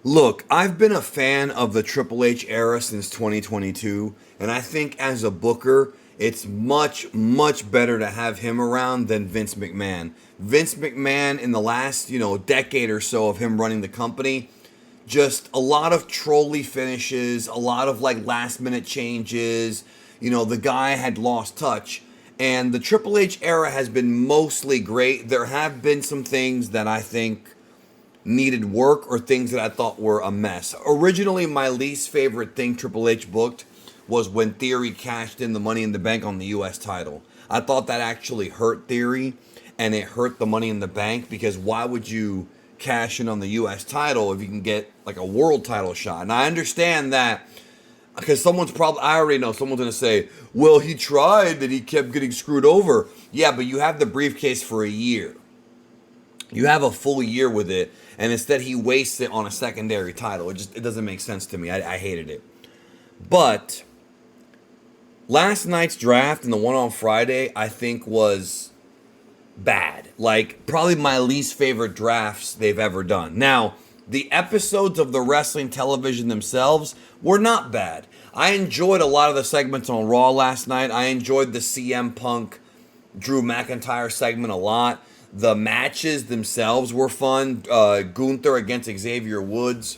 Look, I've been a fan of the Triple H era since 2022, and I think as a booker, it's much, much better to have him around than Vince McMahon. Vince McMahon, in the last, decade or so of him running the company, just a lot of trolley finishes, a lot of like last minute changes. The guy had lost touch. And the Triple H era has been mostly great. There have been some things that I think needed work or things that I thought were a mess. Originally, my least favorite thing Triple H booked was when Theory cashed in the Money in the Bank on the U.S. title. I thought that actually hurt Theory and it hurt the Money in the Bank because why would you cash in on the U.S. title if you can get like a world title shot? And I understand that because I already know someone's going to say, well, he tried and he kept getting screwed over. Yeah, but you have the briefcase for a year. You have a full year with it, and instead he wastes it on a secondary title. It doesn't make sense to me. I hated it. But last night's draft and the one on Friday, I think was bad. Like probably my least favorite drafts they've ever done. Now, the episodes of the wrestling television themselves were not bad. I enjoyed a lot of the segments on Raw last night. I enjoyed the CM Punk Drew McIntyre segment a lot. The matches themselves were fun. Gunther against Xavier Woods.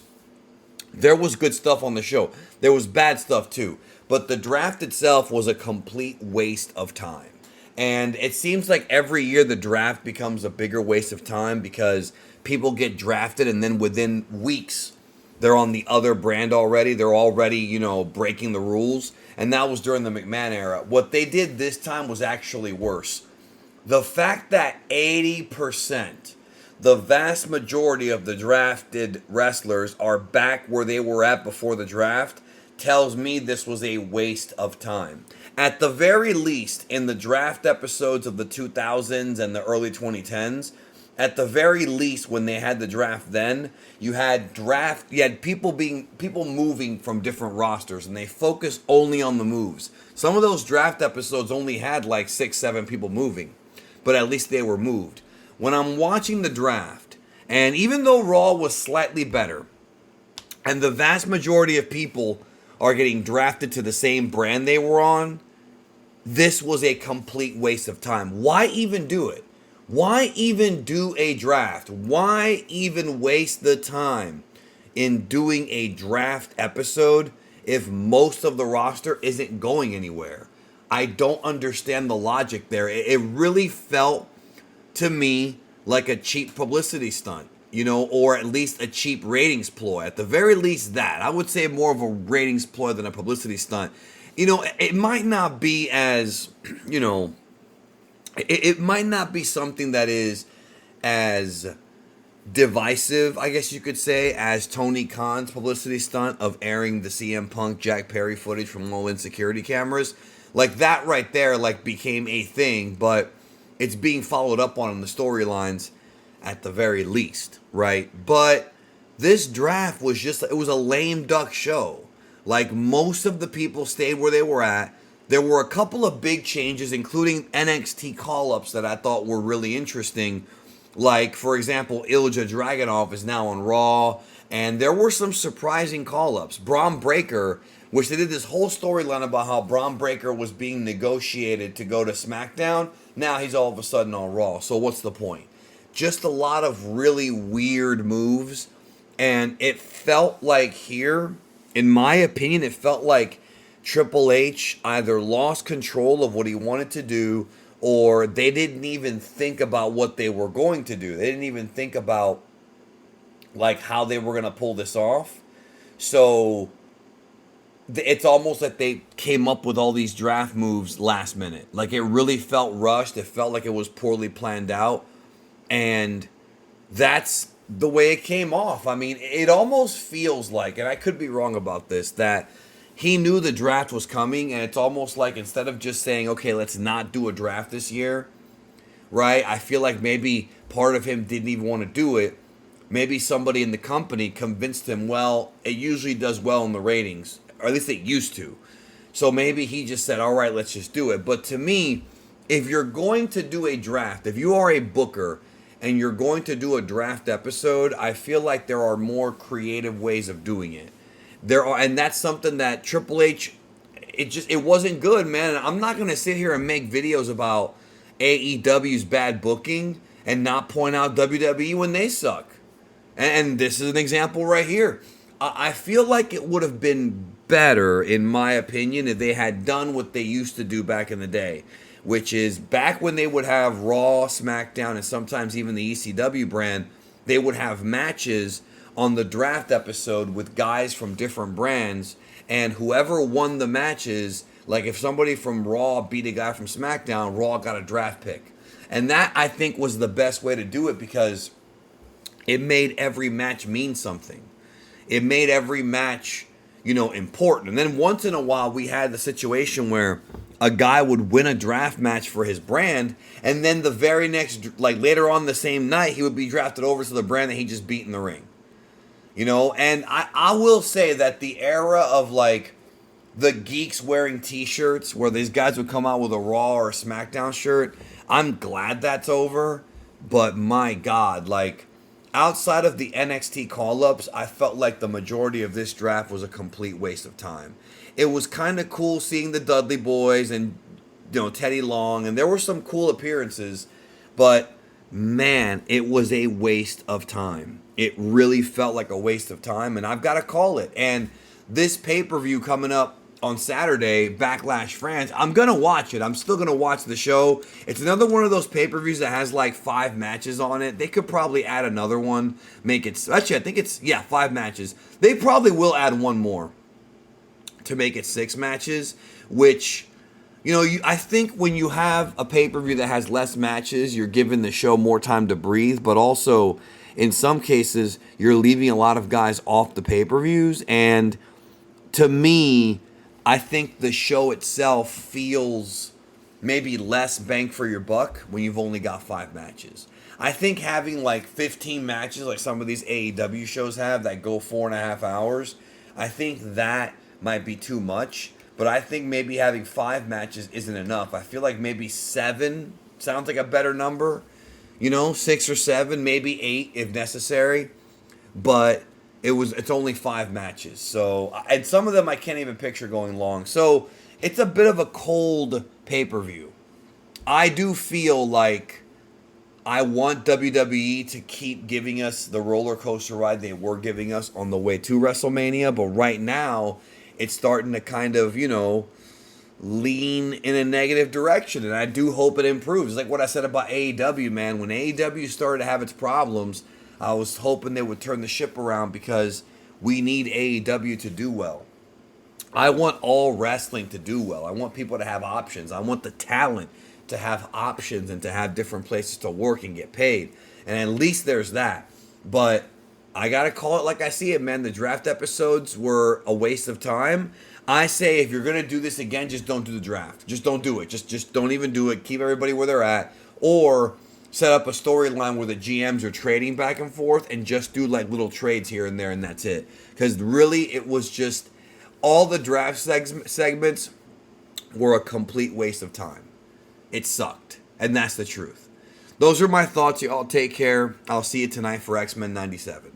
There was good stuff on the show. There was bad stuff too. But the draft itself was a complete waste of time. And it seems like every year the draft becomes a bigger waste of time because people get drafted and then within weeks they're on the other brand already. They're already, breaking the rules. And that was during the McMahon era. What they did this time was actually worse. The fact that 80%, the vast majority of the drafted wrestlers are back where they were at before the draft, tells me this was a waste of time. At the very least, in the draft episodes of the 2000s and the early 2010s, at the very least when they had the draft then, you had people moving from different rosters and they focused only on the moves. Some of those draft episodes only had like 6-7 people moving, but at least they were moved. When I'm watching the draft, and even though Raw was slightly better, and the vast majority of people are getting drafted to the same brand they were on, this was a complete waste of time. Why even do it? Why even do a draft? Why even waste the time in doing a draft episode if most of the roster isn't going anywhere? I don't understand the logic there. It really felt to me like a cheap publicity stunt, or at least a cheap ratings ploy. At the very least that. I would say more of a ratings ploy than a publicity stunt. It might not be as, it might not be something that is as divisive, I guess you could say, as Tony Khan's publicity stunt of airing the CM Punk Jack Perry footage from low-end security cameras. Like that right there, became a thing, but it's being followed up on in the storylines at the very least, right? But this draft was it was a lame duck show. Like most of the people stayed where they were at. There were a couple of big changes, including NXT call-ups that I thought were really interesting. Like, for example, Ilja Dragunov is now on Raw, and there were some surprising call-ups. Braun Breaker, which they did this whole storyline about how Braun Breaker was being negotiated to go to SmackDown. Now he's all of a sudden on Raw. So what's the point? Just a lot of really weird moves. And it felt like here, in my opinion, it felt like Triple H either lost control of what he wanted to do, or they didn't even think about what they were going to do. They didn't even think about how they were going to pull this off. So it's almost like they came up with all these draft moves last minute. Like it really felt rushed. It felt like it was poorly planned out. And that's the way it came off. I mean, it almost feels like, and I could be wrong about this, that he knew the draft was coming, and it's almost like instead of just saying, okay, let's not do a draft this year, right? I feel like maybe part of him didn't even want to do it. Maybe somebody in the company convinced him, well, it usually does well in the ratings, or at least it used to. So maybe he just said, all right, let's just do it. But to me, if you're going to do a draft, if you are a booker and you're going to do a draft episode, I feel like there are more creative ways of doing it. There are, and that's something that Triple H, it wasn't good, man. And I'm not gonna sit here and make videos about AEW's bad booking and not point out WWE when they suck. And this is an example right here. I feel like it would have been better, in my opinion, if they had done what they used to do back in the day, which is back when they would have Raw, SmackDown, and sometimes even the ECW brand, they would have matches on the draft episode with guys from different brands, and whoever won the matches, like if somebody from Raw beat a guy from SmackDown, Raw got a draft pick. And that, I think, was the best way to do it because it made every match mean something. It made every match, important. And then once in a while, we had the situation where a guy would win a draft match for his brand, and then the very next, like later on the same night, he would be drafted over to the brand that he just beat in the ring. And I will say that the era of like the geeks wearing t-shirts where these guys would come out with a Raw or a SmackDown shirt, I'm glad that's over. But my God, like outside of the NXT call-ups, I felt like the majority of this draft was a complete waste of time. It was kind of cool seeing the Dudley Boys and Teddy Long, and there were some cool appearances, but man, it was a waste of time. It really felt like a waste of time, and I've got to call it. And this pay-per-view coming up on Saturday, Backlash France, I'm going to watch it. I'm still going to watch the show. It's another one of those pay-per-views that has like 5 matches on it. They could probably add another one, make it, actually I think it's, 5 matches. They probably will add one more to make it 6 matches, which, I think when you have a pay-per-view that has less matches, you're giving the show more time to breathe, but also in some cases, you're leaving a lot of guys off the pay-per-views. And to me, I think the show itself feels maybe less bang for your buck when you've only got 5 matches. I think having like 15 matches like some of these AEW shows have that go 4.5 hours, I think that might be too much. But I think maybe having 5 matches isn't enough. I feel like maybe 7 sounds like a better number. 6 or 7, maybe 8 if necessary. But it's only 5 matches. So, and some of them I can't even picture going long. So it's a bit of a cold pay-per-view. I do feel like I want WWE to keep giving us the roller coaster ride they were giving us on the way to WrestleMania. But right now, it's starting to kind of, lean in a negative direction, and I do hope it improves. Like what I said about AEW, man. When AEW started to have its problems, I was hoping they would turn the ship around because we need AEW to do well. I want all wrestling to do well. I want people to have options. I want the talent to have options and to have different places to work and get paid. And at least there's that. But I got to call it like I see it, man. The draft episodes were a waste of time. I say if you're going to do this again, just don't do the draft. Just don't do it. Just don't even do it. Keep everybody where they're at. Or set up a storyline where the GMs are trading back and forth and just do like little trades here and there and that's it. Because really it was just all the draft segments were a complete waste of time. It sucked. And that's the truth. Those are my thoughts. Y'all take care. I'll see you tonight for X-Men 97.